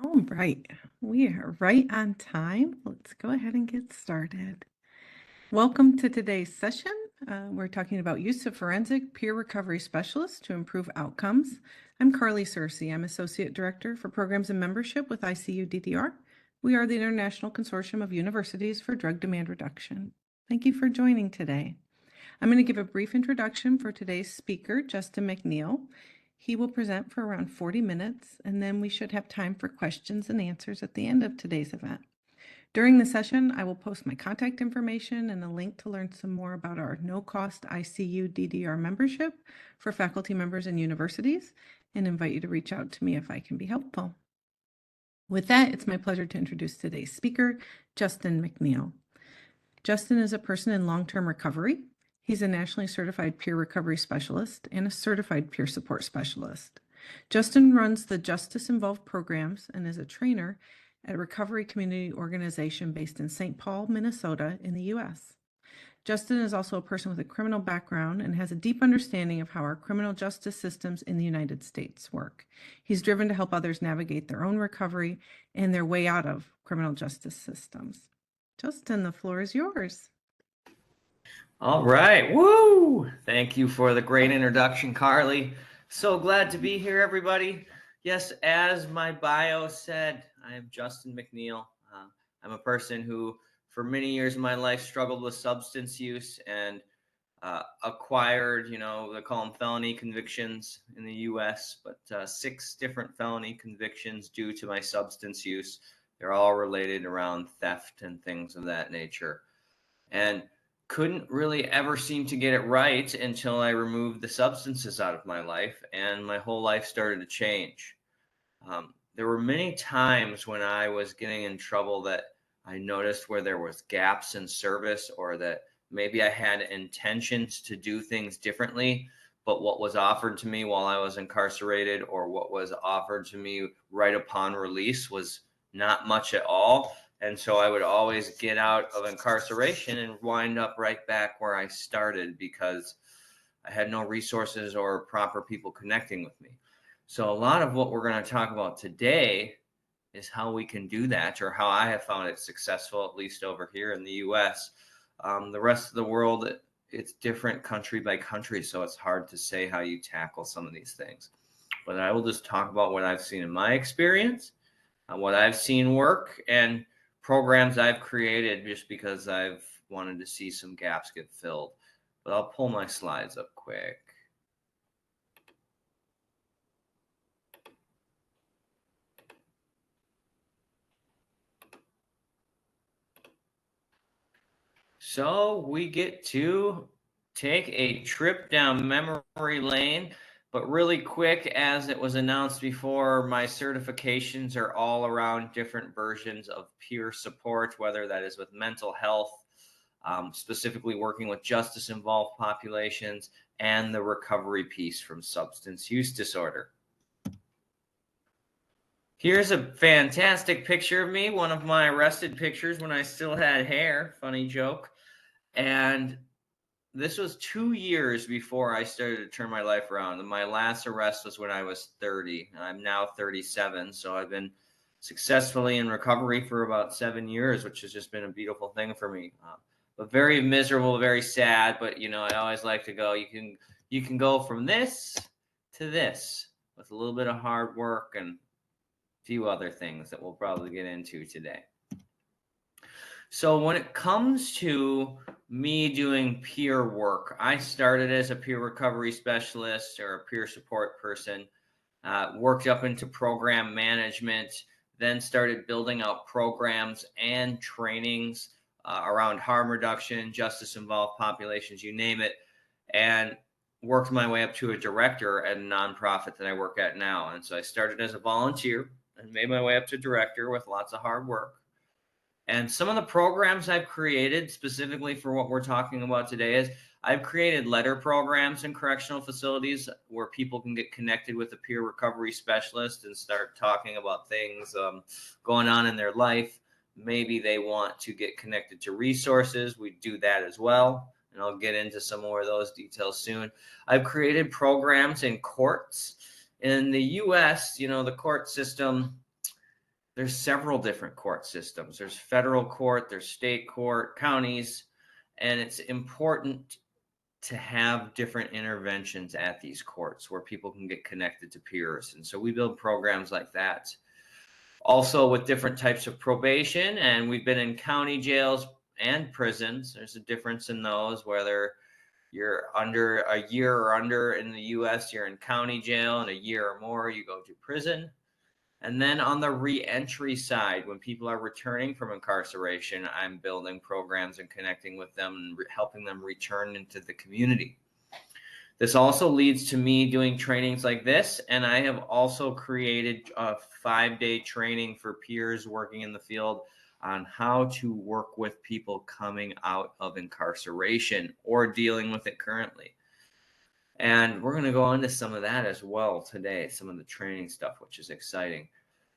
All right, we are right on time. Let's go ahead and get started. Welcome to today's session. We're talking about use of forensic peer recovery specialists to improve outcomes. I'm Carly Searcy. I'm Associate Director for Programs and Membership with ICU DDR. We are the International Consortium of Universities for Drug Demand Reduction. Thank you for joining today. I'm going to give a brief introduction for today's speaker, Justin McNeal. He will present for around 40 minutes, and then we should have time for questions and answers at the end of today's event. During the session, I will post my contact information and a link to learn some more about our no-cost ICU DDR membership for faculty members and universities, and invite you to reach out to me if I can be helpful. With that, it's my pleasure to introduce today's speaker, Justin McNeal. Justin is a person in long-term recovery. He's a nationally certified peer recovery specialist and a certified peer support specialist. Justin runs the Justice Involved programs and is a trainer at a recovery community organization based in St. Paul, Minnesota, in the U.S. Justin is also a person with a criminal background and has a deep understanding of how our criminal justice systems in the United States work. He's driven to help others navigate their own recovery and their way out of criminal justice systems. Justin, the floor is yours. All right. Woo! Thank you for the great introduction, Carly. So glad to be here, everybody. Yes, as my bio said, I am Justin McNeal. I'm a person who, for many years of my life, struggled with substance use and acquired, they call them felony convictions in the U.S., but 6 different felony convictions due to my substance use. They're all related around theft and things of that nature. And couldn't really ever seem to get it right until I removed the substances out of my life, and my whole life started to change. There were many times when I was getting in trouble that I noticed where there was gaps in service, or that maybe I had intentions to do things differently, but what was offered to me while I was incarcerated, or what was offered to me right upon release, was not much at all. And so I would always get out of incarceration and wind up right back where I started, because I had no resources or proper people connecting with me. So a lot of what we're going to talk about today is how we can do that, or how I have found it successful, at least over here in the US. The rest of the world, it's different country by country, so it's hard to say how you tackle some of these things. But I will just talk about what I've seen in my experience, what I've seen work, and programs I've created just because I've wanted to see some gaps get filled. But I'll pull my slides up quick. So we get to take a trip down memory lane, but really quick, as it was announced before, my certifications are all around different versions of peer support, whether that is with mental health, specifically working with justice-involved populations, and the recovery piece from substance use disorder. Here's a fantastic picture of me, one of my arrested pictures when I still had hair, funny joke. And this was 2 years before I started to turn my life around. And my last arrest was when I was 30. I'm now 37, so I've been successfully in recovery for about 7 years, which has just been a beautiful thing for me. But very miserable, very sad. But I always like to go. You can go from this to this with a little bit of hard work and a few other things that we'll probably get into today. So when it comes to me doing peer work, I started as a peer recovery specialist or a peer support person, worked up into program management, then started building out programs and trainings around harm reduction, justice-involved populations, you name it, and worked my way up to a director at a nonprofit that I work at now. And so I started as a volunteer and made my way up to director with lots of hard work. And some of the programs I've created specifically for what we're talking about today is I've created letter programs in correctional facilities where people can get connected with a peer recovery specialist and start talking about things going on in their life. Maybe they want to get connected to resources. We do that as well. And I'll get into some more of those details soon. I've created programs in courts. In the U.S., the court system, there's several different court systems. There's federal court, there's state court, counties, and it's important to have different interventions at these courts where people can get connected to peers. And so we build programs like that. Also with different types of probation, and we've been in county jails and prisons. There's a difference in those, whether you're under a year or under in the US, you're in county jail, and a year or more, you go to prison. And then on the reentry side, when people are returning from incarceration, I'm building programs and connecting with them and helping them return into the community. This also leads to me doing trainings like this, and I have also created a 5-day training for peers working in the field on how to work with people coming out of incarceration or dealing with it currently. And we're going to go into some of that as well today, some of the training stuff, which is exciting.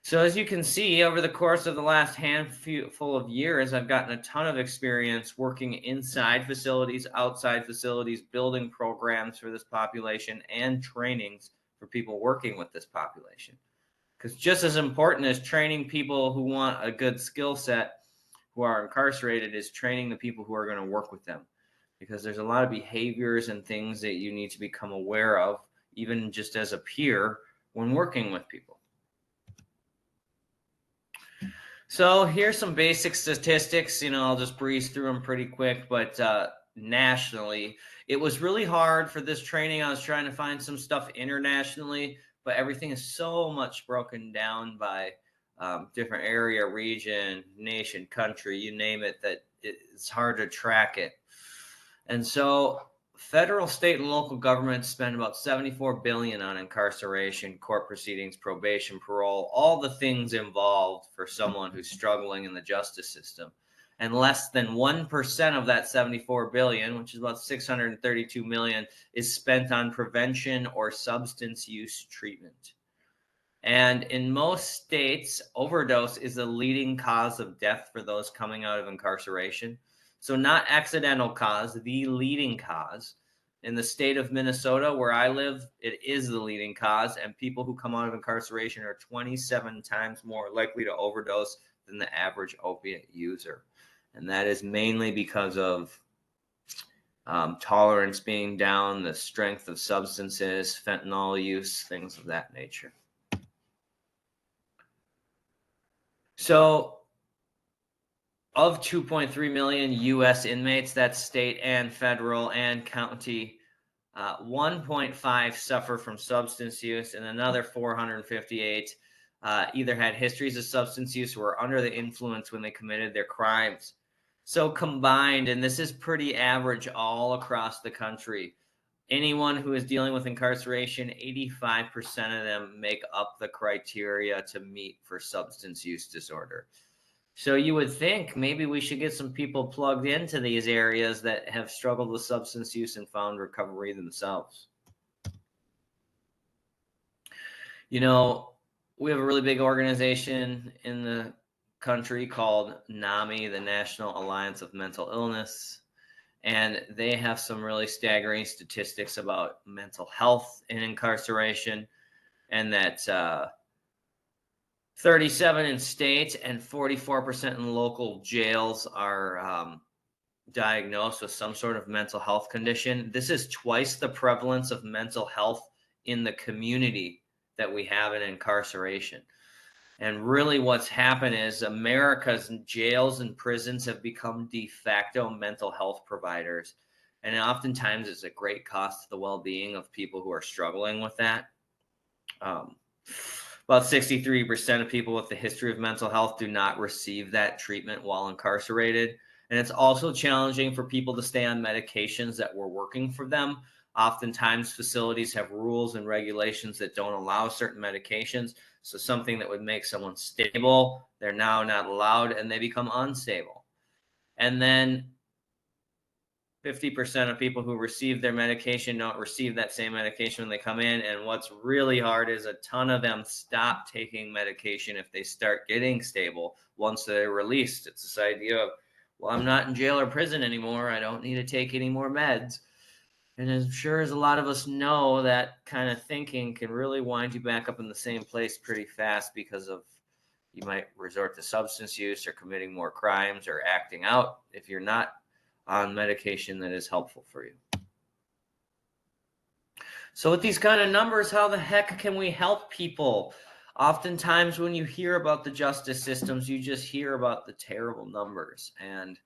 So as you can see, over the course of the last handful of years, I've gotten a ton of experience working inside facilities, outside facilities, building programs for this population and trainings for people working with this population. Because just as important as training people who want a good skill set who are incarcerated is training the people who are going to work with them. Because there's a lot of behaviors and things that you need to become aware of, even just as a peer, when working with people. So here's some basic statistics. I'll just breeze through them pretty quick, but nationally, it was really hard for this training. I was trying to find some stuff internationally, but everything is so much broken down by different area, region, nation, country, you name it, that it's hard to track it. And so federal, state, and local governments spend about $74 billion on incarceration, court proceedings, probation, parole, all the things involved for someone who's struggling in the justice system. And less than 1% of that $74 billion, which is about $632 million, is spent on prevention or substance use treatment. And in most states, overdose is the leading cause of death for those coming out of incarceration. So not accidental cause, the leading cause. In the state of Minnesota, where I live, it is the leading cause, and people who come out of incarceration are 27 times more likely to overdose than the average opiate user. And that is mainly because of tolerance being down, the strength of substances, fentanyl use, things of that nature. So of 2.3 million U.S. inmates, that's state and federal and county, 1.5 suffer from substance use, and another 458 either had histories of substance use or were under the influence when they committed their crimes. So combined, and this is pretty average all across the country, anyone who is dealing with incarceration, 85% of them make up the criteria to meet for substance use disorder. So you would think maybe we should get some people plugged into these areas that have struggled with substance use and found recovery themselves. We have a really big organization in the country called NAMI, the National Alliance of Mental Illness. And they have some really staggering statistics about mental health in incarceration, and that 37 in state and 44% in local jails are diagnosed with some sort of mental health condition. This is twice the prevalence of mental health in the community that we have in incarceration. And really what's happened is America's jails and prisons have become de facto mental health providers. And oftentimes it's a great cost to the well-being of people who are struggling with that. About 63% of people with a history of mental health do not receive that treatment while incarcerated. And it's also challenging for people to stay on medications that were working for them. Oftentimes facilities have rules and regulations that don't allow certain medications. So something that would make someone stable, they're now not allowed, and they become unstable. And then 50% of people who receive their medication don't receive that same medication when they come in. And what's really hard is a ton of them stop taking medication if they start getting stable once they're released. It's this idea of, well, I'm not in jail or prison anymore. I don't need to take any more meds. And as sure as a lot of us know, that kind of thinking can really wind you back up in the same place pretty fast because of You might resort to substance use or committing more crimes or acting out if you're not on medication that is helpful for you. So with these kind of numbers, how the heck can we help people? Oftentimes when you hear about the justice systems, you just hear about the terrible numbers, and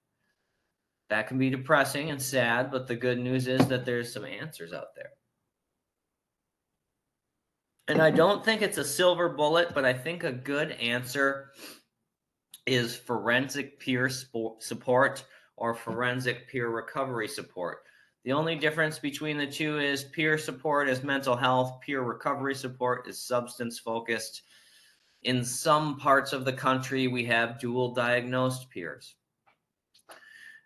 that can be depressing and sad, but the good news is that there's some answers out there. And I don't think it's a silver bullet, but I think a good answer is forensic peer support or forensic peer recovery support. The only difference between the two is peer support is mental health, peer recovery support is substance focused. In some parts of the country, we have dual diagnosed peers.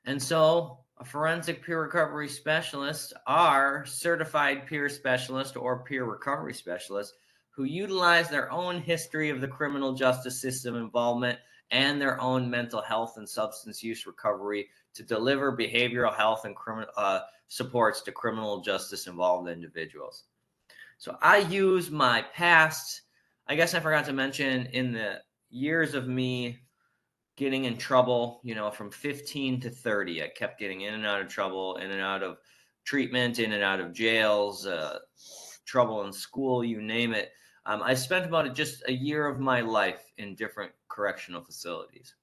And so a forensic peer recovery specialist are certified peer specialist or peer recovery specialist who utilize their own history of the criminal justice system involvement and their own mental health and substance use recovery to deliver behavioral health and supports to criminal justice involved individuals. So I use my past, I guess I forgot to mention, in the years of me getting in trouble, from 15 to 30, I kept getting in and out of trouble, in and out of treatment, in and out of jails, trouble in school, you name it. I spent about just a year of my life in different correctional facilities.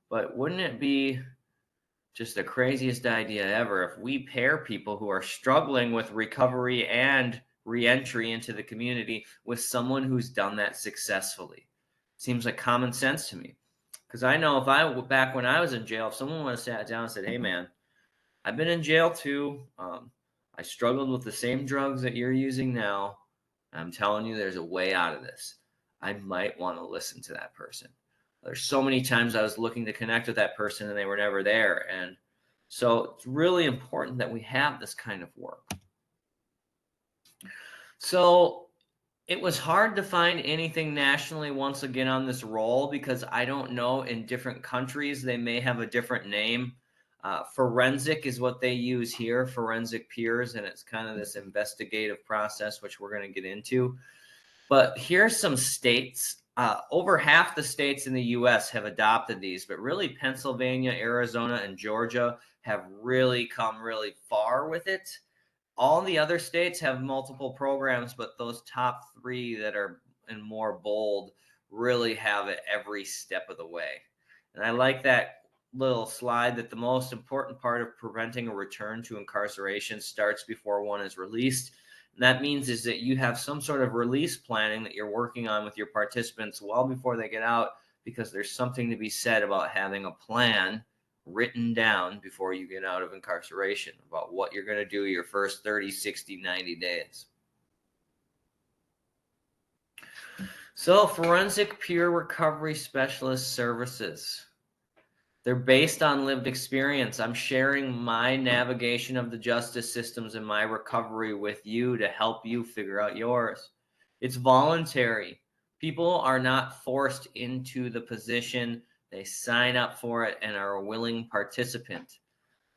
But wouldn't it be just the craziest idea ever if we pair people who are struggling with recovery and reentry into the community with someone who's done that successfully? Seems like common sense to me. Because I know back when I was in jail, if someone would have sat down and said, hey, man, I've been in jail too. I struggled with the same drugs that you're using now. I'm telling you, there's a way out of this. I might want to listen to that person. There's so many times I was looking to connect with that person and they were never there. And so it's really important that we have this kind of work. So it was hard to find anything nationally once again on this roll because I don't know, in different countries, they may have a different name. Forensic is what they use here, forensic peers, and it's kind of this investigative process, which we're going to get into. But here's some states. Over half the states in the U.S. have adopted these, but really Pennsylvania, Arizona, and Georgia have really come really far with it. All the other states have multiple programs, but those top three that are in more bold really have it every step of the way. And I like that little slide that the most important part of preventing a return to incarceration starts before one is released. And that means is that you have some sort of release planning that you're working on with your participants well before they get out, because there's something to be said about having a plan written down before you get out of incarceration about what you're going to do your first 30, 60, 90 days. So forensic peer recovery specialist services. They're based on lived experience. I'm sharing my navigation of the justice systems and my recovery with you to help you figure out yours. It's voluntary. People are not forced into the position. They sign up for it and are a willing participant,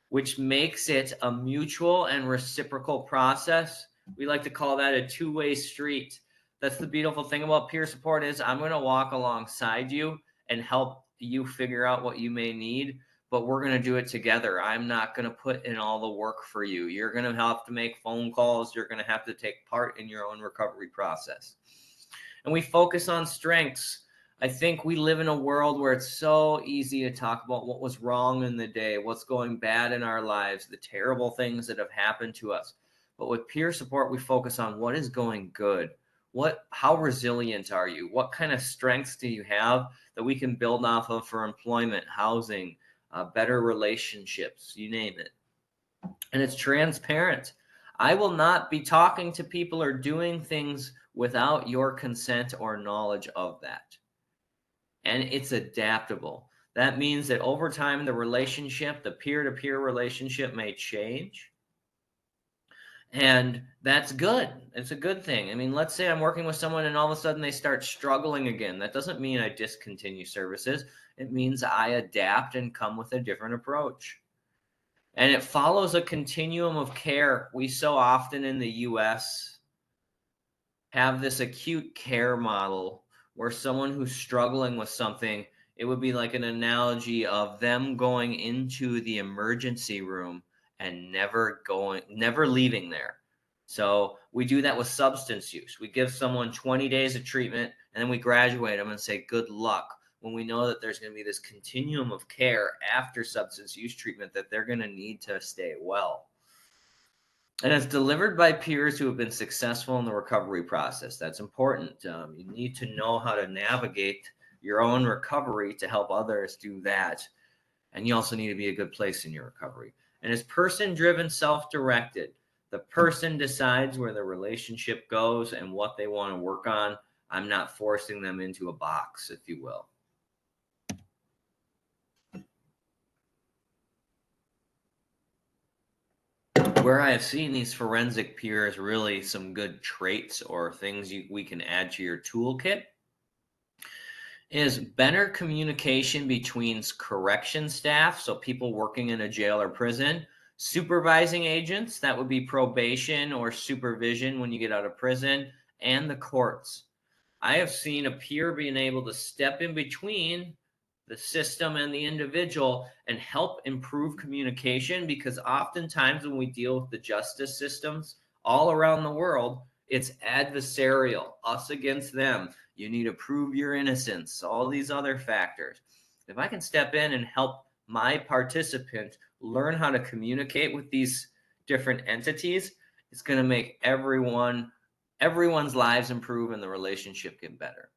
which makes it a mutual and reciprocal process. We like to call that a two-way street. That's the beautiful thing about peer support is I'm going to walk alongside you and help you figure out what you may need, but we're going to do it together. I'm not going to put in all the work for you. You're going to have to make phone calls. You're going to have to take part in your own recovery process. And we focus on strengths. I think we live in a world where it's so easy to talk about what was wrong in the day, what's going bad in our lives, the terrible things that have happened to us. But with peer support, we focus on what is going good. How resilient are you? What kind of strengths do you have that we can build off of for employment, housing, better relationships, you name it. And it's transparent. I will not be talking to people or doing things without your consent or knowledge of that. And it's adaptable. That means that over time, the relationship, the peer-to-peer relationship may change. And that's good. It's a good thing. I mean, let's say I'm working with someone and all of a sudden they start struggling again. That doesn't mean I discontinue services. It means I adapt and come with a different approach. And it follows a continuum of care. We so often in the U.S. have this acute care model where someone who's struggling with something, it would be like an analogy of them going into the emergency room and never leaving there. So we do that with substance use. We give someone 20 days of treatment and then we graduate them and say, good luck, when we know that there's going to be this continuum of care after substance use treatment that they're going to need to stay well. And it's delivered by peers who have been successful in the recovery process. That's important. You need to know how to navigate your own recovery to help others do that. And you also need to be a good place in your recovery. And it's person-driven, self-directed. The person decides where the relationship goes and what they want to work on. I'm not forcing them into a box, if you will. Where I have seen these forensic peers, really some good traits or things we can add to your toolkit, is better communication between correction staff, so people working in a jail or prison, supervising agents, that would be probation or supervision when you get out of prison, and the courts. I have seen a peer being able to step in between the system and the individual and help improve communication, because oftentimes when we deal with the justice systems all around the world, it's adversarial, us against them. You need to prove your innocence, all these other factors. If I can step in and help my participant learn how to communicate with these different entities, it's going to make everyone's lives improve and the relationship get better.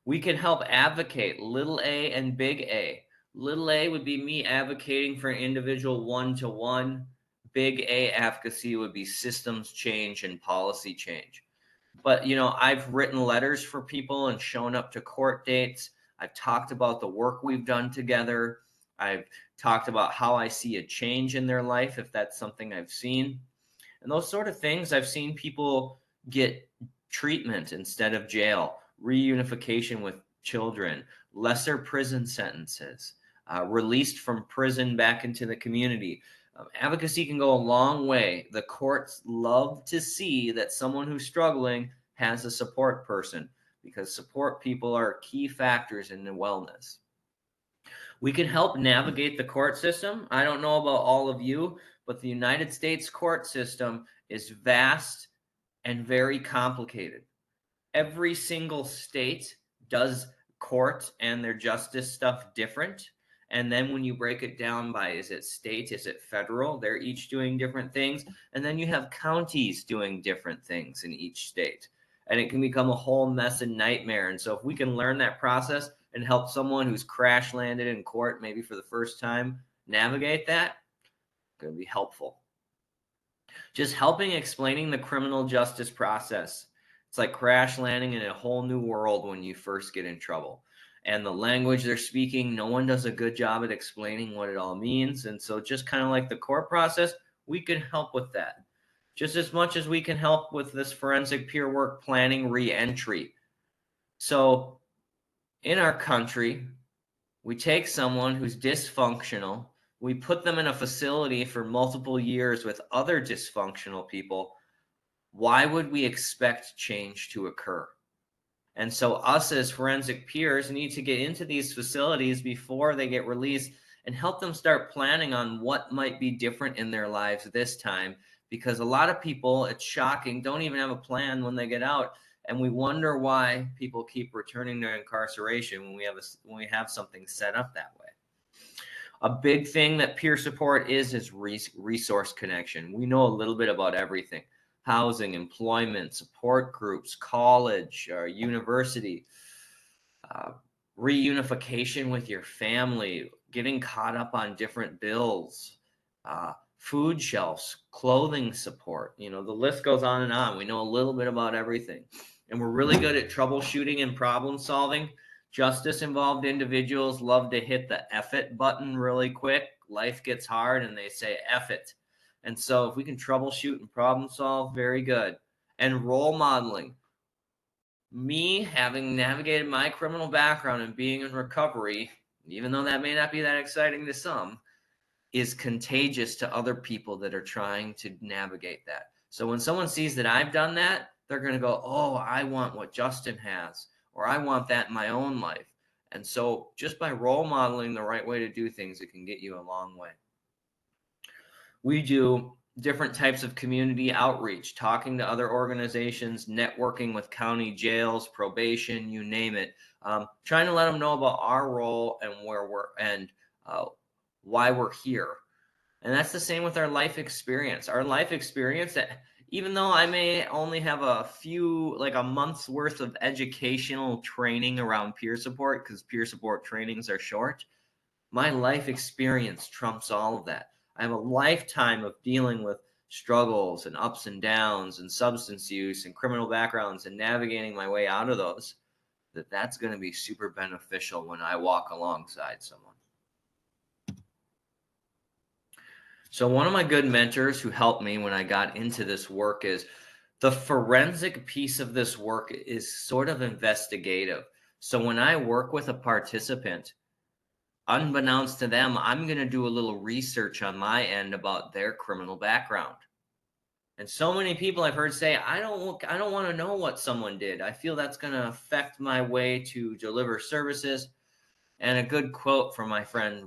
We can help advocate little a and big A. Little a would be me advocating for an individual one-to-one. Big A advocacy would be systems change and policy change. But, I've written letters for people and shown up to court dates. I've talked about the work we've done together. I've talked about how I see a change in their life, if that's something I've seen. And those sort of things, I've seen people get treatment instead of jail, reunification with children, lesser prison sentences, released from prison back into the community. Advocacy can go a long way. The courts love to see that someone who's struggling has a support person, because support people are key factors in the wellness. We can help navigate the court system. I don't know about all of you, but the United States court system is vast and very complicated. Every single state does court and their justice stuff different. And then when you break it down by, is it state, is it federal, they're each doing different things. And then you have counties doing different things in each state. And it can become a whole mess and nightmare. And so if we can learn that process and help someone who's crash landed in court, maybe for the first time, navigate that, it's going to be helpful. Just helping explaining the criminal justice process. It's like crash landing in a whole new world when you first get in trouble. And the language they're speaking, no one does a good job at explaining what it all means. And so just kind of like the court process, we can help with that. Just as much as we can help with this forensic peer work planning reentry. So in our country, we take someone who's dysfunctional, we put them in a facility for multiple years with other dysfunctional people. Why would we expect change to occur? And so us as forensic peers need to get into these facilities before they get released and help them start planning on what might be different in their lives this time. Because a lot of people, it's shocking, don't even have a plan when they get out. And we wonder why people keep returning to incarceration when we have something set up that way. A big thing that peer support is resource connection. We know a little bit about everything: housing, employment, support groups, college, university, reunification with your family, getting caught up on different bills, food shelves, clothing support. The list goes on and on. We know a little bit about everything. And we're really good at troubleshooting and problem solving. Justice-involved individuals love to hit the F it button really quick. Life gets hard and they say F it. And so if we can troubleshoot and problem solve, very good. And role modeling. Me having navigated my criminal background and being in recovery, even though that may not be that exciting to some, is contagious to other people that are trying to navigate that. So when someone sees that I've done that, they're going to go, oh, I want what Justin has. or I want that in my own life. And so just by role modeling the right way to do things, it can get you a long way. We do different types of community outreach, talking to other organizations, networking with county jails, probation, you name it, trying to let them know about our role and where we're and why we're here. And that's the same with our life experience. Our life experience, that even though I may only have a few, like a month's worth of educational training around peer support, because peer support trainings are short, my life experience trumps all of that. I have a lifetime of dealing with struggles and ups and downs and substance use and criminal backgrounds and navigating my way out of those. That's going to be super beneficial when I walk alongside someone. So one of my good mentors who helped me when I got into this work is the forensic piece of this work is sort of investigative. So when I work with a participant, unbeknownst to them, I'm going to do a little research on my end about their criminal background. And so many people I've heard say, I don't want to know what someone did. I feel that's going to affect my way to deliver services. And a good quote from my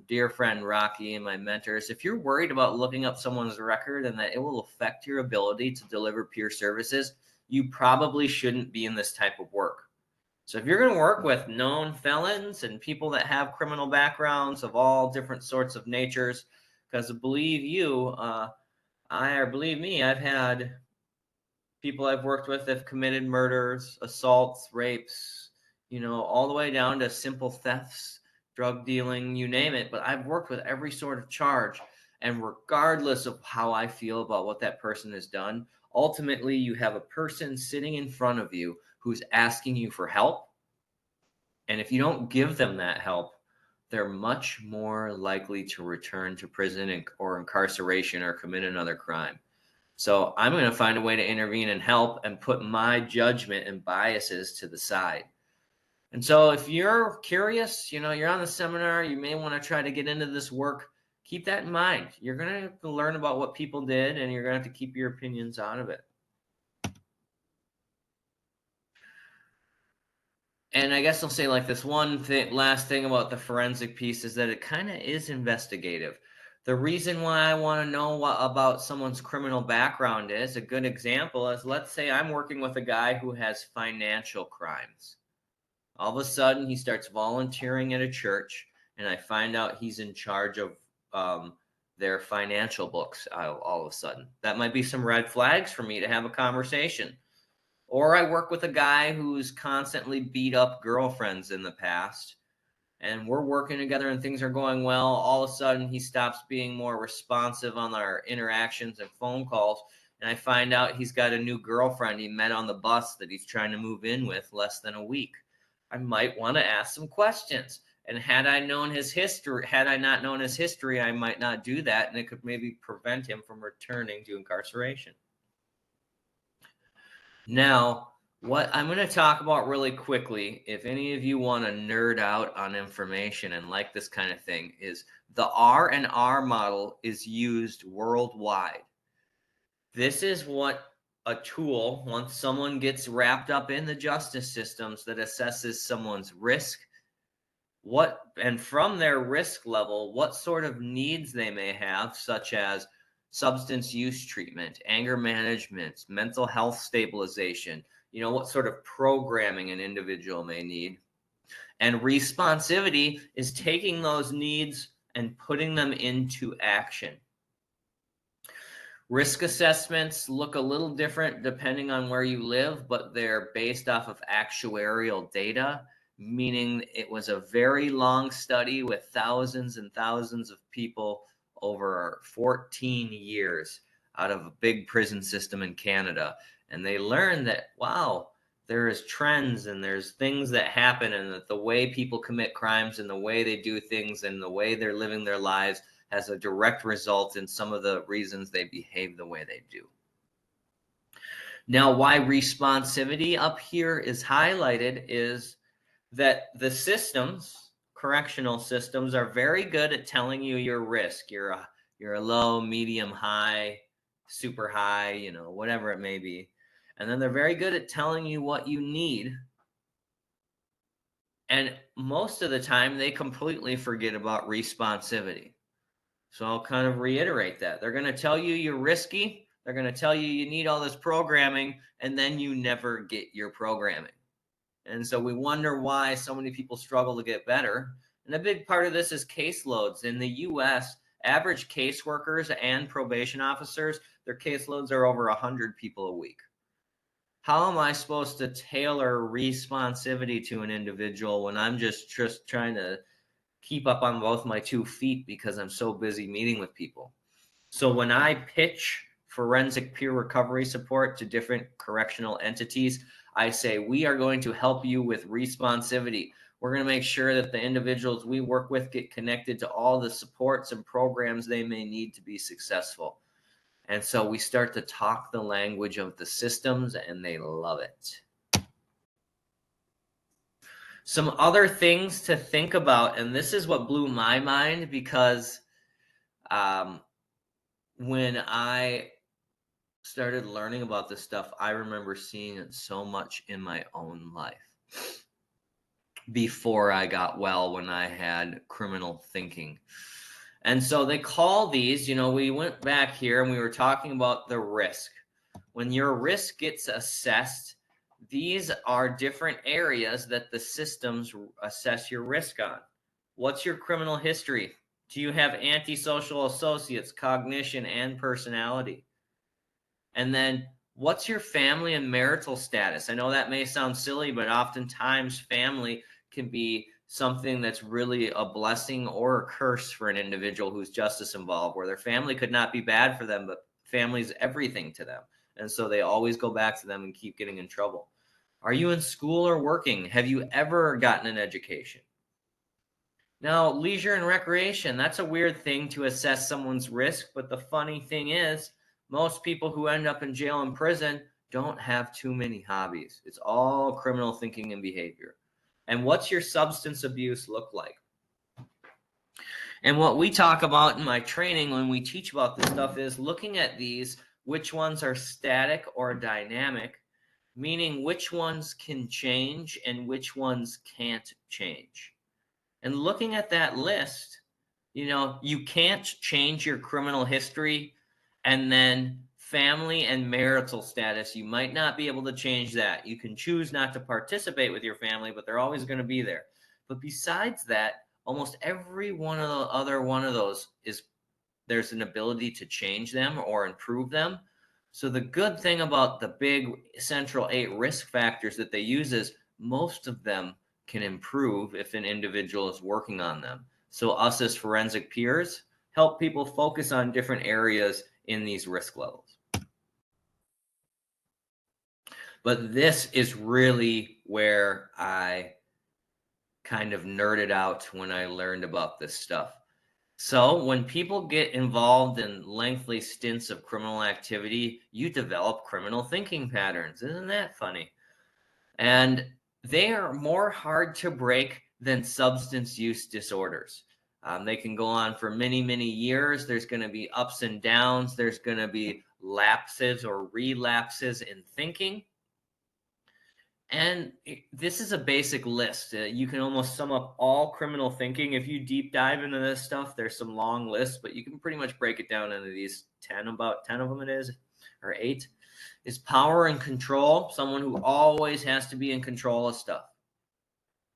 dear friend Rocky, and my mentors: if you're worried about looking up someone's record and that it will affect your ability to deliver peer services, you probably shouldn't be in this type of work. So if you're going to work with known felons and people that have criminal backgrounds of all different sorts of natures, because believe me, I've had people I've worked with that have committed murders, assaults, rapes, all the way down to simple thefts, drug dealing, you name it. But I've worked with every sort of charge. And regardless of how I feel about what that person has done, ultimately you have a person sitting in front of you who's asking you for help. And if you don't give them that help, they're much more likely to return to prison or incarceration or commit another crime. So I'm going to find a way to intervene and help and put my judgment and biases to the side. And so if you're curious, you're on the seminar, you may want to try to get into this work. Keep that in mind. You're going to have to learn about what people did, and you're going to have to keep your opinions out of it. And I guess I'll say like this last thing about the forensic piece is that it kind of is investigative. The reason why I want to know about someone's criminal background is a good example is, let's say I'm working with a guy who has financial crimes. All of a sudden, he starts volunteering at a church, and I find out he's in charge of their financial books all of a sudden. That might be some red flags for me to have a conversation. Or I work with a guy who's constantly beat up girlfriends in the past, and we're working together and things are going well. All of a sudden, he stops being more responsive on our interactions and phone calls, and I find out he's got a new girlfriend he met on the bus that he's trying to move in with less than a week. I might want to ask some questions. And had I not known his history, I might not do that, and it could maybe prevent him from returning to incarceration. Now, what I'm going to talk about really quickly, if any of you want to nerd out on information and like this kind of thing, is the R&R model is used worldwide. This is what a tool, once someone gets wrapped up in the justice systems, that assesses someone's risk, and from their risk level, what sort of needs they may have, such as substance use treatment, anger management, mental health stabilization, what sort of programming an individual may need. And responsivity is taking those needs and putting them into action. Risk assessments look a little different depending on where you live, but they're based off of actuarial data, meaning it was a very long study with thousands and thousands of people over 14 years out of a big prison system in Canada. And they learned that, wow, there is trends and there's things that happen, and that the way people commit crimes and the way they do things and the way they're living their lives has a direct result in some of the reasons they behave the way they do. Now, why responsivity up here is highlighted is that the systems, correctional systems, are very good at telling you your risk. You're a low, medium, high, super high, whatever it may be. And then they're very good at telling you what you need. And most of the time, they completely forget about responsivity. So I'll kind of reiterate that. They're going to tell you you're risky. They're going to tell you you need all this programming, and then you never get your programming. And so we wonder why so many people struggle to get better. And a big part of this is caseloads. In the US, average caseworkers and probation officers, their caseloads are over 100 people a week. How am I supposed to tailor responsivity to an individual when I'm just trying to keep up on both my 2 feet because I'm so busy meeting with people? So when I pitch forensic peer recovery support to different correctional entities, I say, we are going to help you with responsivity. We're going to make sure that the individuals we work with get connected to all the supports and programs they may need to be successful. And so we start to talk the language of the systems, and they love it. Some other things to think about, and this is what blew my mind, because when I started learning about this stuff, I remember seeing it so much in my own life before I got well, when I had criminal thinking. And so they call these, we went back here and we were talking about the risk. When your risk gets assessed, these are different areas that the systems assess your risk on. What's your criminal history? Do you have antisocial associates, cognition, and personality? And then what's your family and marital status? I know that may sound silly, but oftentimes family can be something that's really a blessing or a curse for an individual who's justice involved, where their family could not be bad for them, but family's everything to them. And so they always go back to them and keep getting in trouble. Are you in school or working? Have you ever gotten an education? Now, leisure and recreation, that's a weird thing to assess someone's risk, but the funny thing is, most people who end up in jail and prison don't have too many hobbies. It's all criminal thinking and behavior. And what's your substance abuse look like? And what we talk about in my training when we teach about this stuff is looking at these, which ones are static or dynamic, meaning which ones can change and which ones can't change. And looking at that list, you can't change your criminal history, and then family and marital status. You might not be able to change that. You can choose not to participate with your family, but they're always going to be there. But besides that, almost every one of the other one of those there's an ability to change them or improve them. So the good thing about the big central 8 risk factors that they use is most of them can improve if an individual is working on them. So us as forensic peers help people focus on different areas in these risk levels. But this is really where I kind of nerded out when I learned about this stuff. So when people get involved in lengthy stints of criminal activity, you develop criminal thinking patterns. Isn't that funny? And they are more hard to break than substance use disorders. They can go on for many, many years. There's going to be ups and downs. There's going to be lapses or relapses in thinking. And this is a basic list. You can almost sum up all criminal thinking. If you deep dive into this stuff, there's some long lists, but you can pretty much break it down into these 10, about 10 of them it is, or 8. Is power and control, someone who always has to be in control of stuff.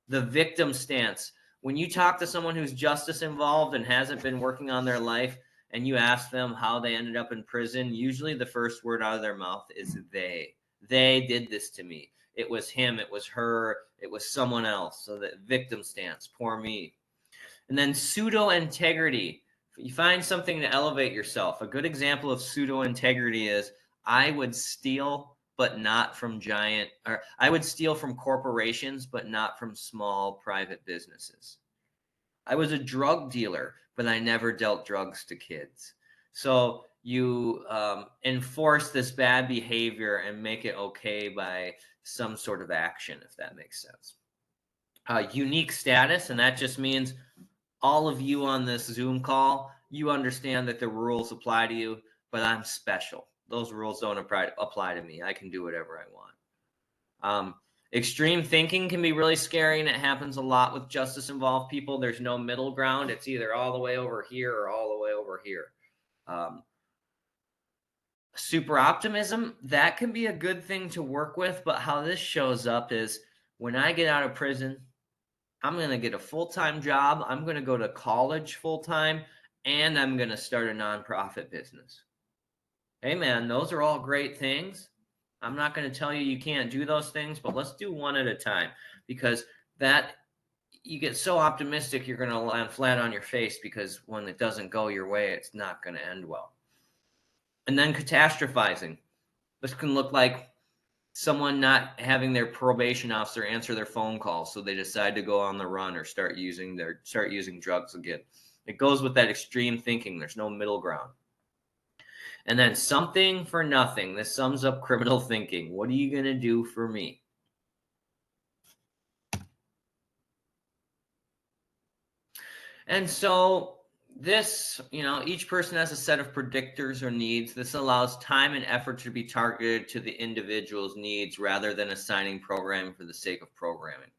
The victim stance. When you talk to someone who's justice involved and hasn't been working on their life, and you ask them how they ended up in prison, usually the first word out of their mouth is they. They did this to me. It was him, it was her, it was someone else. So that victim stance, poor me. And then pseudo integrity. You find something to elevate yourself. A good example of pseudo integrity is I would steal, but not from I would steal from corporations, but not from small private businesses. I was a drug dealer, but I never dealt drugs to kids. So you enforce this bad behavior and make it okay by some sort of action, if that makes sense. Unique status, and that just means all of you on this Zoom call, you understand that the rules apply to you, but I'm special. Those rules don't apply to me. I can do whatever I want. Extreme thinking can be really scary, and it happens a lot with justice-involved people. There's no middle ground. It's either all the way over here or all the way over here. Super optimism, that can be a good thing to work with, but how this shows up is when I get out of prison, I'm going to get a full-time job. I'm going to go to college full-time, and I'm going to start a nonprofit business. Hey, man, those are all great things. I'm not going to tell you can't do those things, but let's do one at a time, because that you get so optimistic you're going to land flat on your face, because when it doesn't go your way, it's not going to end well. And then catastrophizing. This can look like someone not having their probation officer answer their phone calls, so they decide to go on the run or start using drugs again. It goes with that extreme thinking. There's no middle ground. And then something for nothing. This sums up criminal thinking. What are you going to do for me? And so this, each person has a set of predictors or needs. This allows time and effort to be targeted to the individual's needs rather than assigning programming for the sake of programming.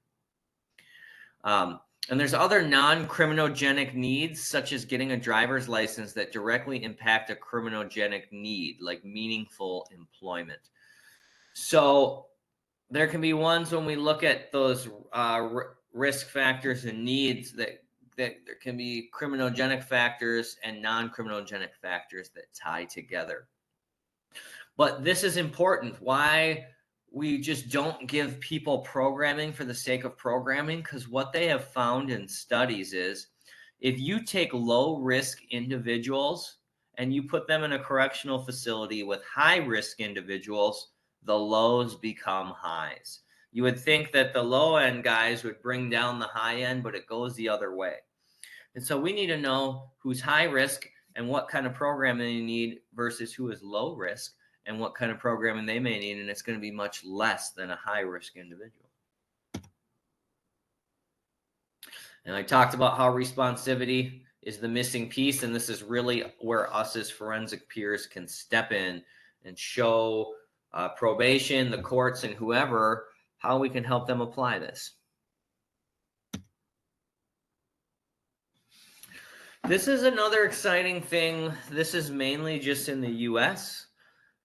And there's other non-criminogenic needs, such as getting a driver's license, that directly impact a criminogenic need, like meaningful employment. So there can be ones when we look at those risk factors and needs that there can be criminogenic factors and non-criminogenic factors that tie together. But this is important. Why we just don't give people programming for the sake of programming, because what they have found in studies is if you take low-risk individuals and you put them in a correctional facility with high-risk individuals, the lows become highs. You would think that the low-end guys would bring down the high end, but it goes the other way. And so we need to know who's high risk and what kind of programming they need versus who is low risk and what kind of programming they may need, and it's going to be much less than a high-risk individual. And I talked about how responsivity is the missing piece, and this is really where us as forensic peers can step in and show probation, the courts, and whoever how we can help them apply this. This is another exciting thing. This is mainly just in the U.S.,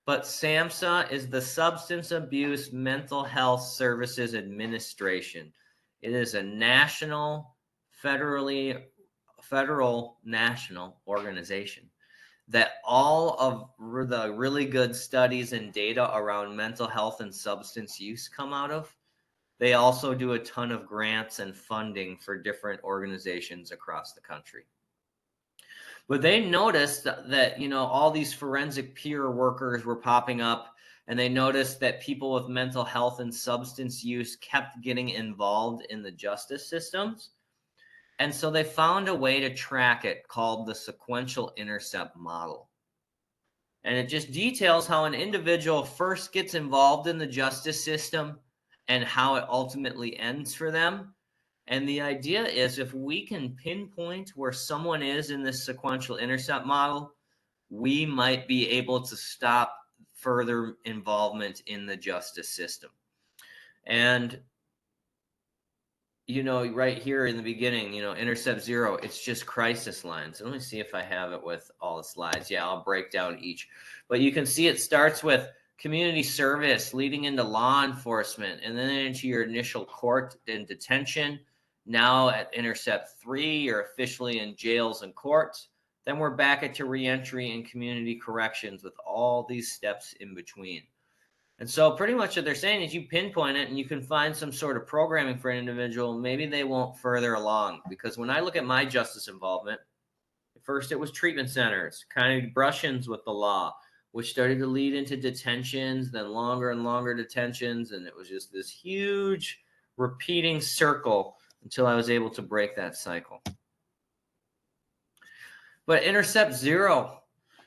but SAMHSA is the Substance Abuse Mental Health Services Administration. It is a federal national organization that all of the really good studies and data around mental health and substance use come out of. They also do a ton of grants and funding for different organizations across the country. But they noticed that, all these forensic peer workers were popping up, and they noticed that people with mental health and substance use kept getting involved in the justice systems. And so they found a way to track it called the sequential intercept model. And it just details how an individual first gets involved in the justice system and how it ultimately ends for them. And the idea is if we can pinpoint where someone is in this sequential intercept model, we might be able to stop further involvement in the justice system. And, right here in the beginning, intercept 0, it's just crisis lines. Let me see if I have it with all the slides. Yeah, I'll break down each. But you can see it starts with community service leading into law enforcement and then into your initial court and detention. Now at intercept 3, you're officially in jails and courts. Then we're back at your reentry and community corrections with all these steps in between. And so pretty much what they're saying is you pinpoint it and you can find some sort of programming for an individual. Maybe they won't further along, because when I look at my justice involvement, at first it was treatment centers, kind of brush-ins with the law, which started to lead into detentions, then longer and longer detentions. And it was just this huge repeating circle until I was able to break that cycle. But intercept 0,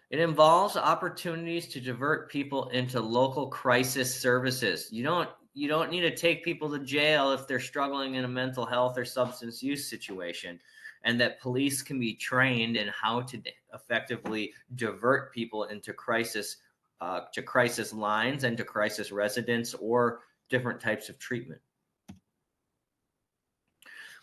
it involves opportunities to divert people into local crisis services. You don't need to take people to jail if they're struggling in a mental health or substance use situation, and that police can be trained in how to effectively divert people into crisis lines and to crisis residence or different types of treatment.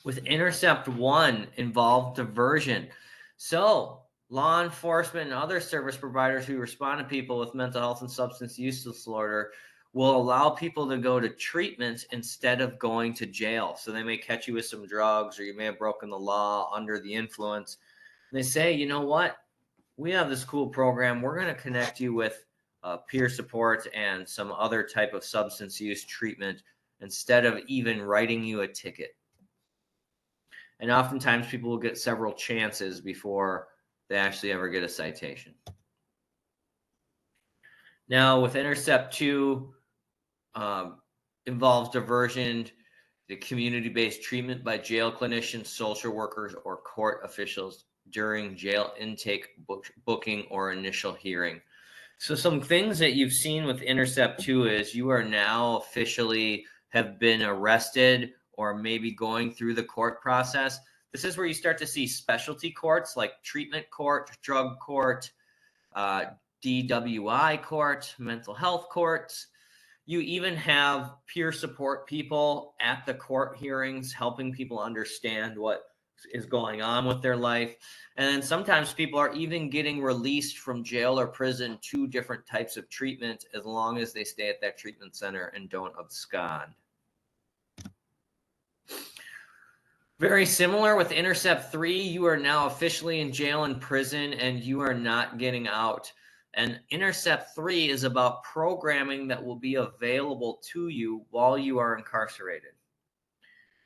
With Intercept 1, involved diversion. So law enforcement and other service providers who respond to people with mental health and substance use disorder will allow people to go to treatment instead of going to jail. So they may catch you with some drugs, or you may have broken the law under the influence. They say, you know what? We have this cool program. We're going to connect you with peer support and some other type of substance use treatment instead of even writing you a ticket. And oftentimes people will get several chances before they actually ever get a citation. Now with Intercept 2, involves diversion, the community-based treatment by jail clinicians, social workers, or court officials during jail intake, booking, or initial hearing. So some things that you've seen with Intercept 2 is you are now officially have been arrested or maybe going through the court process. This is where you start to see specialty courts like treatment court, drug court, DWI court, mental health courts. You even have peer support people at the court hearings helping people understand what is going on with their life. And then sometimes people are even getting released from jail or prison to different types of treatment as long as they stay at that treatment center and don't abscond. Very similar with Intercept 3, you are now officially in jail and prison and you are not getting out. And Intercept 3 is about programming that will be available to you while you are incarcerated,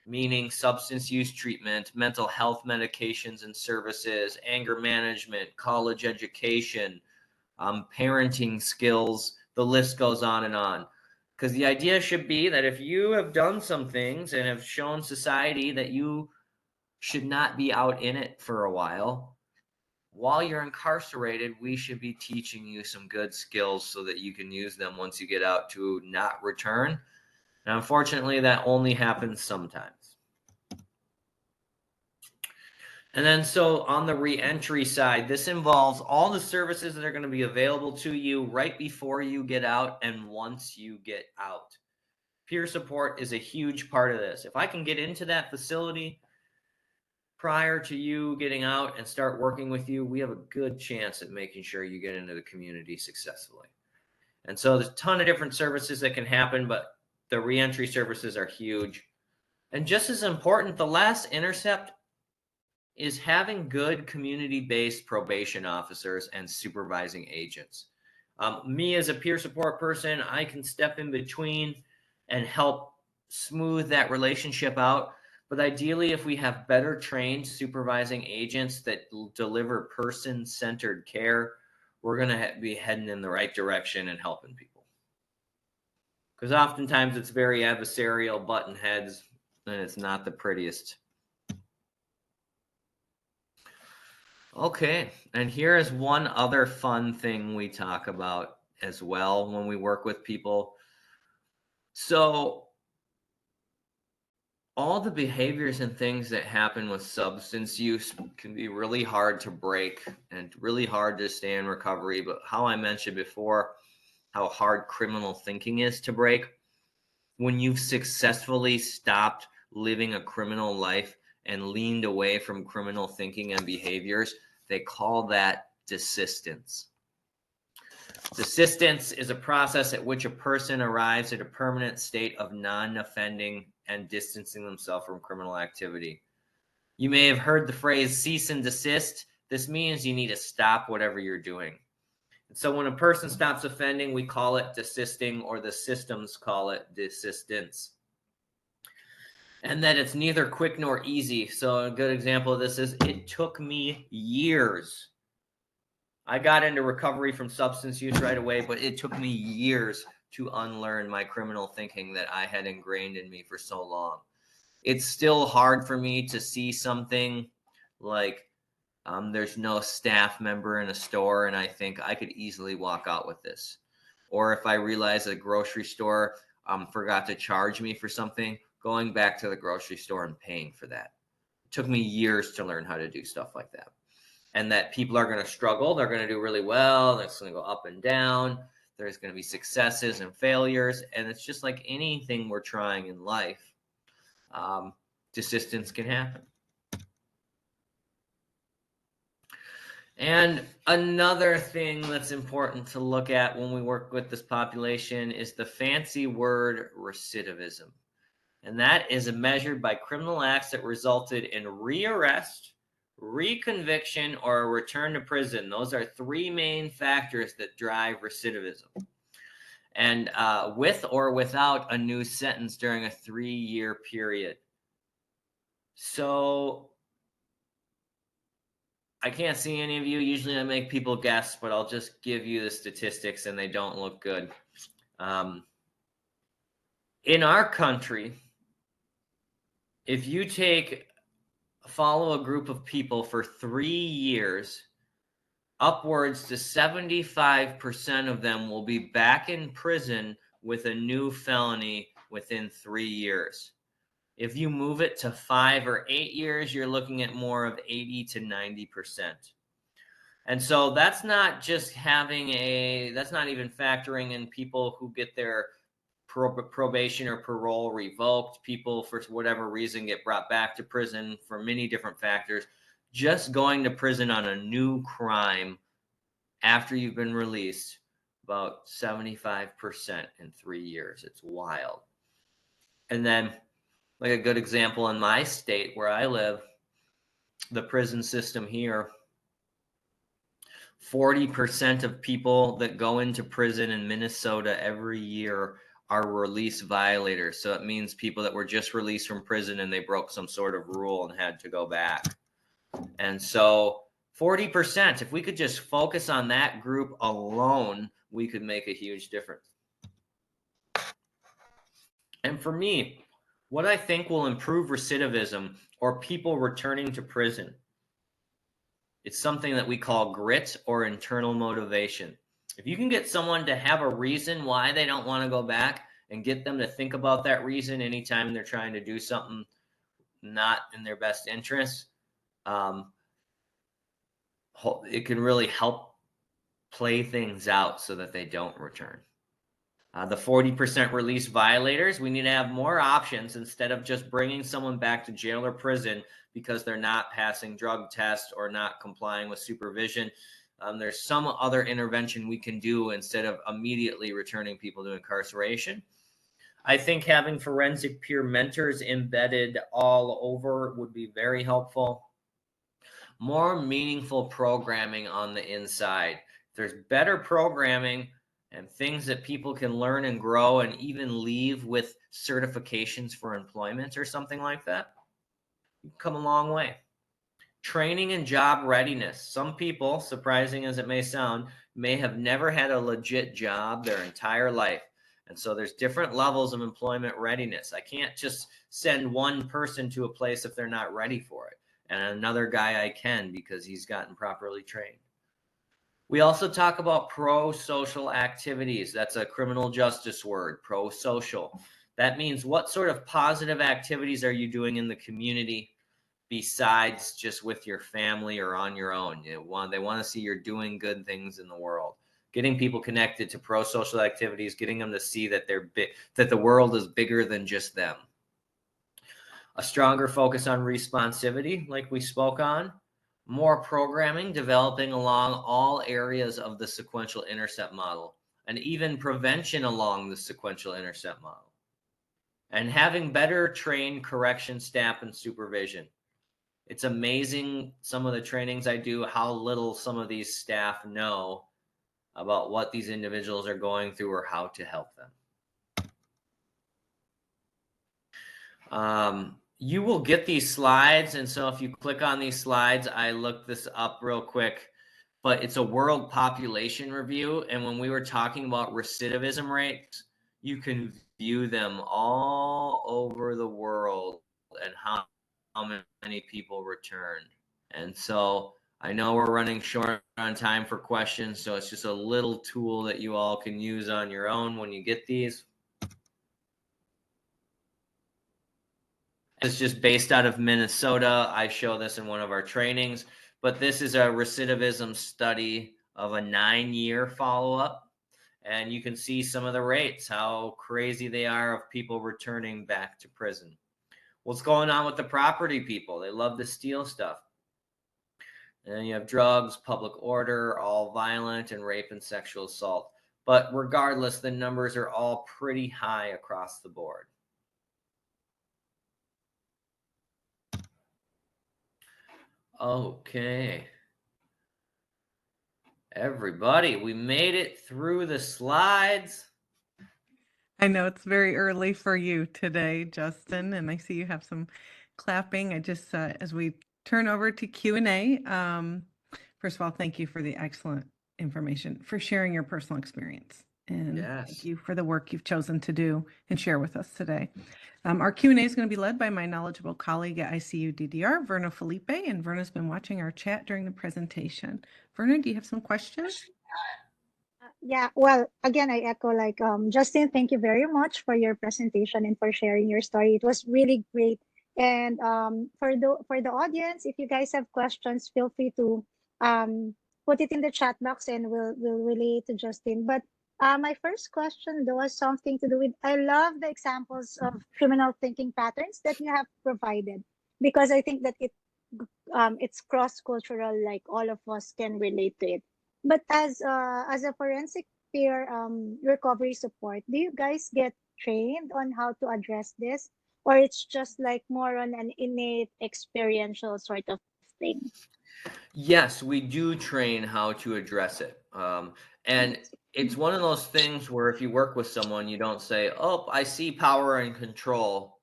meaning substance use treatment, mental health medications and services, anger management, college education, parenting skills. The list goes on and on. Because the idea should be that if you have done some things and have shown society that you should not be out in it for a while you're incarcerated, we should be teaching you some good skills so that you can use them once you get out to not return. And unfortunately, that only happens sometimes. And then so on the reentry side, this involves all the services that are going to be available to you right before you get out and once you get out. Peer support is a huge part of this. If I can get into that facility prior to you getting out and start working with you, we have a good chance at making sure you get into the community successfully. And so there's a ton of different services that can happen, but the reentry services are huge. And just as important, the last intercept is having good community-based probation officers and supervising agents. Me as a peer support person, I can step in between and help smooth that relationship out. But ideally, if we have better trained supervising agents that deliver person-centered care, we're going to be heading in the right direction and helping people. Because oftentimes it's very adversarial, button heads, and it's not the prettiest. Okay, and here is one other fun thing we talk about as well when we work with people. So all the behaviors and things that happen with substance use can be really hard to break and really hard to stay in recovery. But how I mentioned before, how hard criminal thinking is to break. When you've successfully stopped living a criminal life and leaned away from criminal thinking and behaviors, they call that desistance. Desistance is a process at which a person arrives at a permanent state of non-offending and distancing themselves from criminal activity. You may have heard the phrase cease and desist. This means you need to stop whatever you're doing. And so when a person stops offending, we call it desisting, or the systems call it desistance. And that it's neither quick nor easy. So a good example of this is it took me years. I got into recovery from substance use right away, but it took me years to unlearn my criminal thinking that I had ingrained in me for so long. It's still hard for me to see something like there's no staff member in a store and I think I could easily walk out with this. Or if I realize a grocery store forgot to charge me for something, going back to the grocery store and paying for that. It took me years to learn how to do stuff like that. And that people are going to struggle. They're going to do really well. It's going to go up and down. There's going to be successes and failures, and it's just like anything we're trying in life. Desistance can happen. And another thing that's important to look at when we work with this population is the fancy word recidivism. And that is measured by criminal acts that resulted in rearrest, reconviction, or a return to prison. Those are three main factors that drive recidivism. And with or without a new sentence during a 3-year period. So I can't see any of you. Usually I make people guess, but I'll just give you the statistics and they don't look good. In our country, if you follow a group of people for 3 years, upwards to 75% of them will be back in prison with a new felony within 3 years. If you move it to 5 or 8 years, you're looking at more of 80 to 90%. And so that's not just that's not even factoring in people who get their probation or parole revoked, people for whatever reason get brought back to prison for many different factors. Just going to prison on a new crime after you've been released, about 75% in 3 years. It's wild. And then, like a good example in my state where I live, the prison system here, 40% of people that go into prison in Minnesota every year are release violators. So it means people that were just released from prison and they broke some sort of rule and had to go back. And so 40%, if we could just focus on that group alone, we could make a huge difference. And for me, what I think will improve recidivism or people returning to prison, it's something that we call grit or internal motivation. If you can get someone to have a reason why they don't want to go back and get them to think about that reason anytime they're trying to do something not in their best interest, it can really help play things out so that they don't return. The 40% release violators, we need to have more options instead of just bringing someone back to jail or prison because they're not passing drug tests or not complying with supervision. There's some other intervention we can do instead of immediately returning people to incarceration. I think having forensic peer mentors embedded all over would be very helpful. More meaningful programming on the inside. If there's better programming and things that people can learn and grow and even leave with certifications for employment or something like that, you've come a long way. Training and job readiness. Some people, surprising as it may sound, may have never had a legit job their entire life. And so there's different levels of employment readiness. I can't just send one person to a place if they're not ready for it. And another guy I can because he's gotten properly trained. We also talk about pro-social activities. That's a criminal justice word, pro-social. That means what sort of positive activities are you doing in the community besides just with your family or on your own? They want to see you're doing good things in the world. Getting people connected to pro-social activities, getting them to see that that the world is bigger than just them. A stronger focus on responsivity, like we spoke on. More programming, developing along all areas of the sequential intercept model, and even prevention along the sequential intercept model. And having better trained correction staff and supervision. It's amazing some of the trainings I do, how little some of these staff know about what these individuals are going through or how to help them. You will get these slides, and so if you click on these slides, I looked this up real quick, but it's a world population review, and when we were talking about recidivism rates, you can view them all over the world and how many people returned. And so I know we're running short on time for questions, so it's just a little tool that you all can use on your own when you get these. It's just based out of Minnesota. I show this in one of our trainings, but this is a recidivism study of a 9-year follow-up. And you can see some of the rates, how crazy they are of people returning back to prison. What's going on with the property people? They love to steal stuff. And you have drugs, public order, all violent, and rape and sexual assault. But regardless, the numbers are all pretty high across the board. Okay. Everybody, we made it through the slides. I know it's very early for you today, Justin, and I see you have some clapping. I just, as we turn over to Q&A, first of all, thank you for the excellent information, for sharing your personal experience. And thank you for the work you've chosen to do and share with us today. Our Q&A is going to be led by my knowledgeable colleague at ICU DDR, Verna Felipe, and Verna's been watching our chat during the presentation. Verna, do you have some questions? Yeah, well, again, I echo Justin, thank you very much for your presentation and for sharing your story. It was really great. And for the audience, if you guys have questions, feel free to put it in the chat box and we'll relay it to Justin. But my first question though was something to do with, I love the examples of criminal thinking patterns that you have provided, because I think that it's cross-cultural, like all of us can relate to it. But as a forensic peer recovery support, do you guys get trained on how to address this, or it's just like more on an innate experiential sort of thing? Yes, we do train how to address it. And it's one of those things where if you work with someone, you don't say, oh, I see power and control.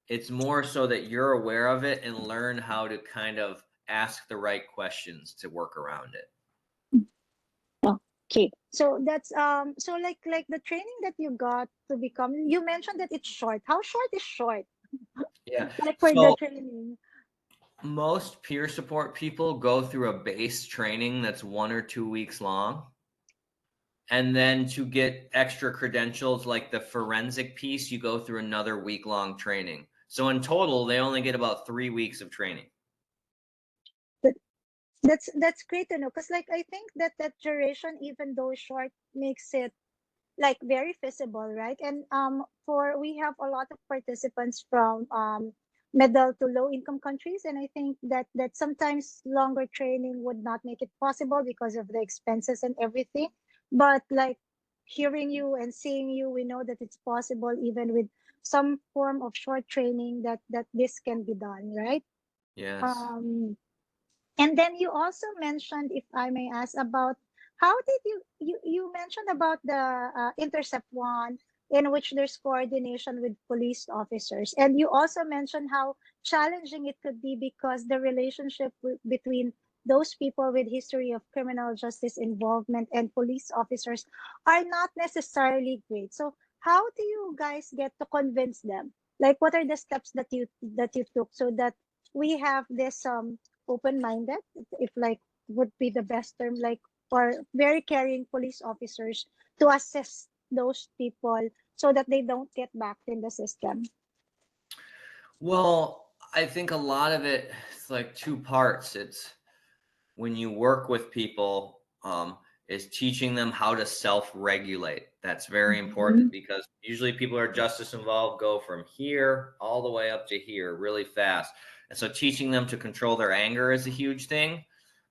It's more so that you're aware of it and learn how to kind of ask the right questions to work around it. Okay, so that's so like the training that you got to become, you mentioned that it's short. How short is short? Yeah. Like for the training. Most peer support people go through a base training that's 1 or 2 weeks long. And then to get extra credentials like the forensic piece, you go through another week-long training. So in total, they only get about 3 weeks of training. That's great to know, because like I think that duration, even though short, makes it like very feasible, right? And for we have a lot of participants from middle to low income countries, and I think that sometimes longer training would not make it possible because of the expenses and everything. But like hearing you and seeing you, we know that it's possible even with some form of short training that this can be done, right? Yes. And then you also mentioned, if I may ask, about how did you mentioned about the intercept one, in which there's coordination with police officers, and you also mentioned how challenging it could be because the relationship between those people with history of criminal justice involvement and police officers are not necessarily great. So how do you guys get to convince them? Like, what are the steps that you took so that we have this open-minded, if like would be the best term, like, or very caring police officers to assess those people so that they don't get back in the system? Well, I think a lot of it is like two parts. It's when you work with people, is teaching them how to self-regulate. That's very important because usually people who are justice involved go from here all the way up to here really fast. And so teaching them to control their anger is a huge thing,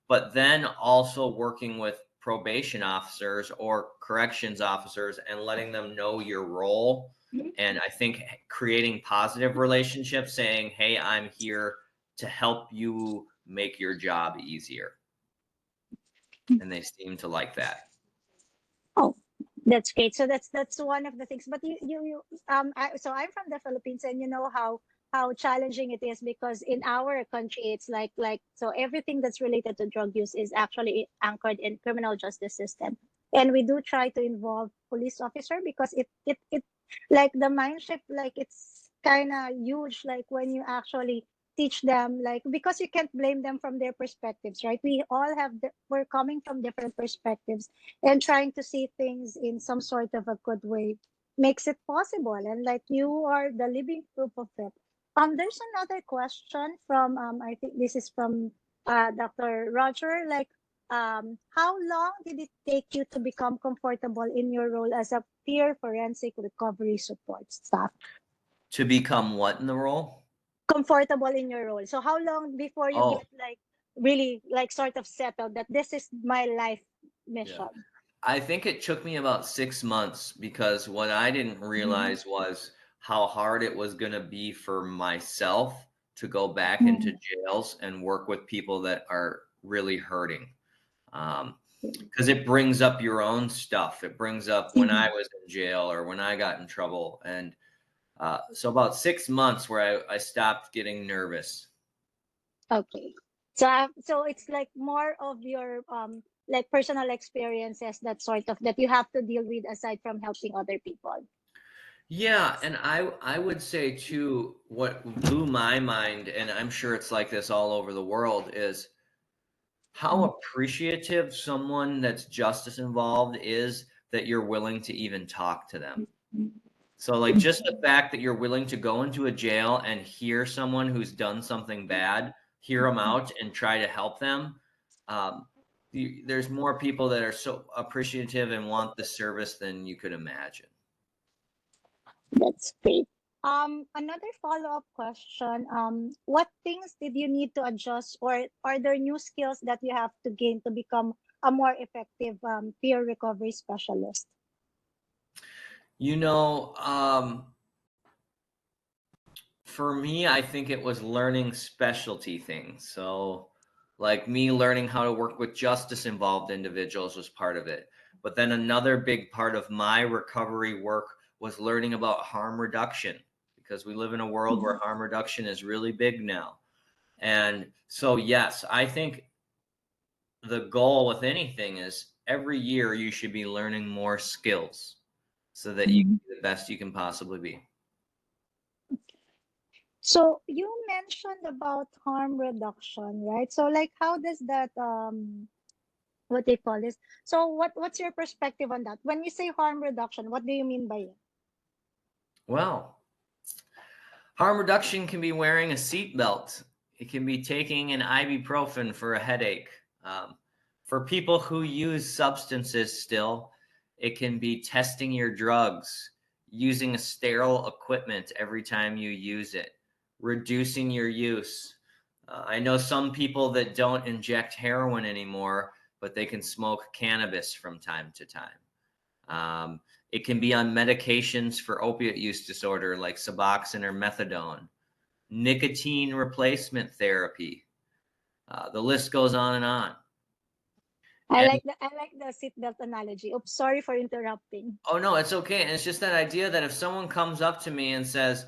but then also working with probation officers or corrections officers and letting them know your role. And I think creating positive relationships, saying, hey, I'm here to help you make your job easier. And they seem to like that. Oh, that's great. So that's one of the things. But so I'm from the Philippines, and you know how challenging it is, because in our country it's like so everything that's related to drug use is actually anchored in criminal justice system, and we do try to involve police officer because it like the mind shift, like it's kind of huge, like when you actually teach them, like, because you can't blame them from their perspectives, right? We all have we're coming from different perspectives, and trying to see things in some sort of a good way makes it possible, and like you are the living proof of it. There's another question from I think this is from Dr. Roger, like how long did it take you to become comfortable in your role as a peer forensic recovery support staff? To become what in the role? Comfortable in your role. So how long before you Oh, get like really like sort of settled that this is my life yeah. mission? I think it took me about 6 months, because what I didn't realize was how hard it was going to be for myself to go back into jails and work with people that are really hurting. Because it brings up your own stuff. It brings up when I was in jail or when I got in trouble. And so about 6 months where I stopped getting nervous. Okay. So it's like more of your like personal experiences that sort of that you have to deal with aside from helping other people. Yeah, and I would say too, what blew my mind, and I'm sure it's like this all over the world, is how appreciative someone that's justice involved is that you're willing to even talk to them. So like just the fact that you're willing to go into a jail and hear someone who's done something bad, hear them out and try to help them. There's more people that are so appreciative and want the service than you could imagine. That's great. Another follow-up question. What things did you need to adjust, or are there new skills that you have to gain to become a more effective peer recovery specialist? You know, for me, I think it was learning specialty things. So, like me learning how to work with justice involved individuals was part of it. But then another big part of my recovery work was learning about harm reduction, because we live in a world where harm reduction is really big now. And so, yes, I think the goal with anything is every year you should be learning more skills so that you can be the best you can possibly be. So you mentioned about harm reduction, right? So like how does that what they call this? So what's your perspective on that? When you say harm reduction, what do you mean by it? Well, harm reduction can be wearing a seatbelt. It can be taking an ibuprofen for a headache. For people who use substances still, it can be testing your drugs, using a sterile equipment every time you use it, reducing your use. I know some people that don't inject heroin anymore, but they can smoke cannabis from time to time. It can be on medications for opiate use disorder like Suboxone or methadone, nicotine replacement therapy. The list goes on and on. And I like the seatbelt analogy. Oops, sorry for interrupting. oh no, it's okay. And it's just that idea that if someone comes up to me and says,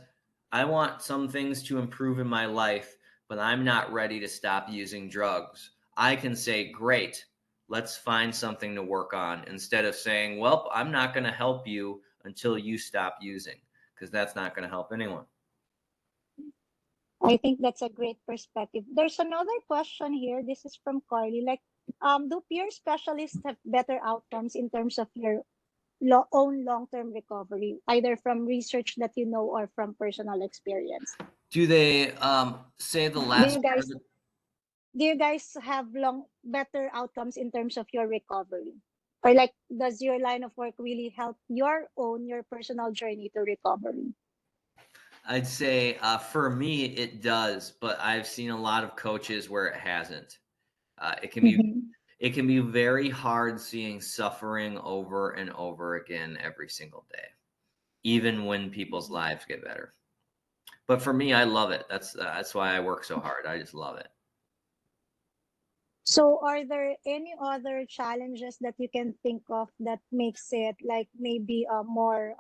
I want some things to improve in my life, but I'm not ready to stop using drugs, I can say, great, let's find something to work on, instead of saying, well, I'm not going to help you until you stop using, because that's not going to help anyone. I think that's a great perspective. There's another question here. This is from Carly. Like, do peer specialists have better outcomes in terms of your own long-term recovery, either from research that you know or from personal experience? Do they say the Do last you part guys of the do you guys have better outcomes in terms of your recovery? Or like does your line of work really help your personal journey to recovery? I'd say for me it does, but I've seen a lot of coaches where it hasn't. It can be Mhm. it can be very hard seeing suffering over and over again every single day, even when people's lives get better. But for me, I love it. That's why I work so hard. I just love it. So are there any other challenges that you can think of that makes it like maybe more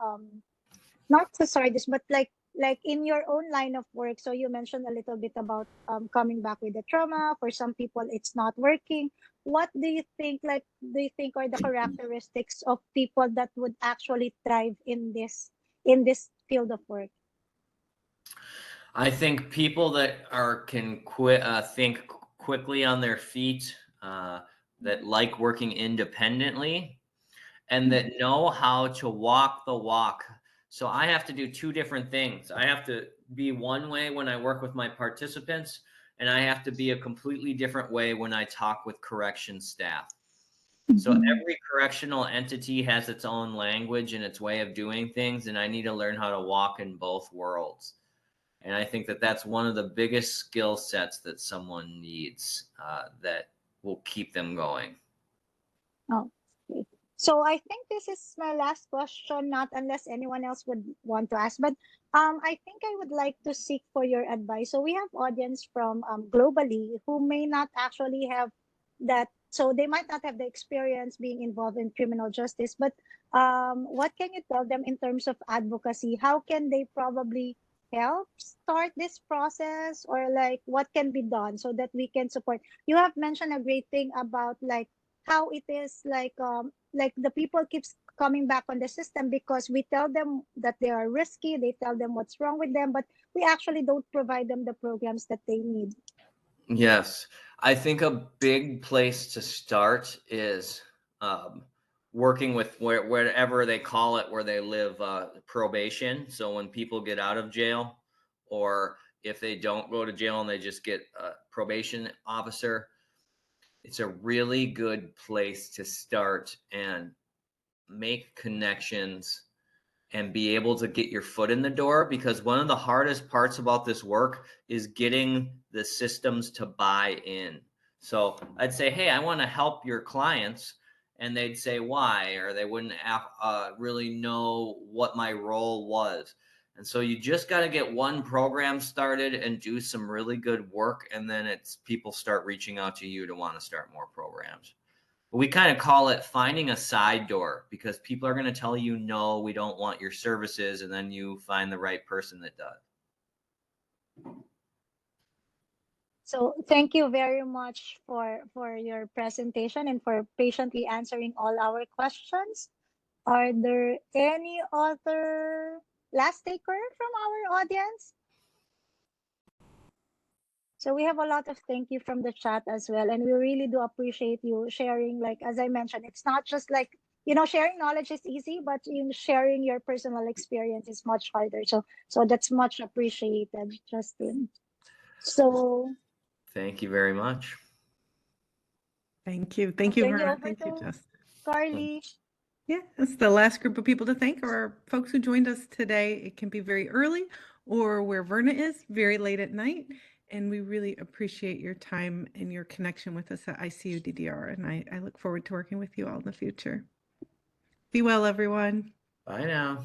not to sorry this but like in your own line of work? So you mentioned a little bit about coming back with the trauma. For some people it's not working. What do you think, like do you think are the characteristics of people that would actually thrive in this field of work? I think people that can think quickly on their feet, that like working independently, and that know how to walk the walk. So I have to do two different things. I have to be one way when I work with my participants, and I have to be a completely different way when I talk with correction staff. So Mhm. every correctional entity has its own language and its way of doing things, and I need to learn how to walk in both worlds. And I think that that's one of the biggest skill sets that someone needs that will keep them going. Oh, okay. So I think this is my last question, not unless anyone else would want to ask, but I think I would like to seek for your advice. So we have audience from globally who may not actually have that, so they might not have the experience being involved in criminal justice, but what can you tell them in terms of advocacy? How can they probably help start this process, or like what can be done so that we can support? You have mentioned a great thing about like how it is like the people keeps coming back on the system because we tell them that they are risky, they tell them what's wrong with them, but we actually don't provide them the programs that they need. Yes, I think a big place to start is working with wherever they call it, where they live, probation. So when people get out of jail, or if they don't go to jail and they just get a probation officer, it's a really good place to start and make connections and be able to get your foot in the door, because one of the hardest parts about this work is getting the systems to buy in. So I'd say, hey, I want to help your clients, and they'd say why, or they wouldn't really know what my role was. And so you just got to get one program started and do some really good work, and then it's people start reaching out to you to want to start more programs. We kind of call it finding a side door, because people are going to tell you, no, we don't want your services. And then you find the right person that does. So thank you very much for your presentation and for patiently answering all our questions. Are there any other last taker from our audience? So we have a lot of thank you from the chat as well. And we really do appreciate you sharing. Like, as I mentioned, it's not just like, sharing knowledge is easy, but sharing your personal experience is much harder. So that's much appreciated, Justin. So Thank you very much. Thank you. I'll Thank you, turn you Verna. over Thank you, to Justin. Carly. Yeah, that's the last group of people to thank, are folks who joined us today. It can be very early, or where Verna is, very late at night. And we really appreciate your time and your connection with us at ICU DDR. And I look forward to working with you all in the future. Be well, everyone. Bye now.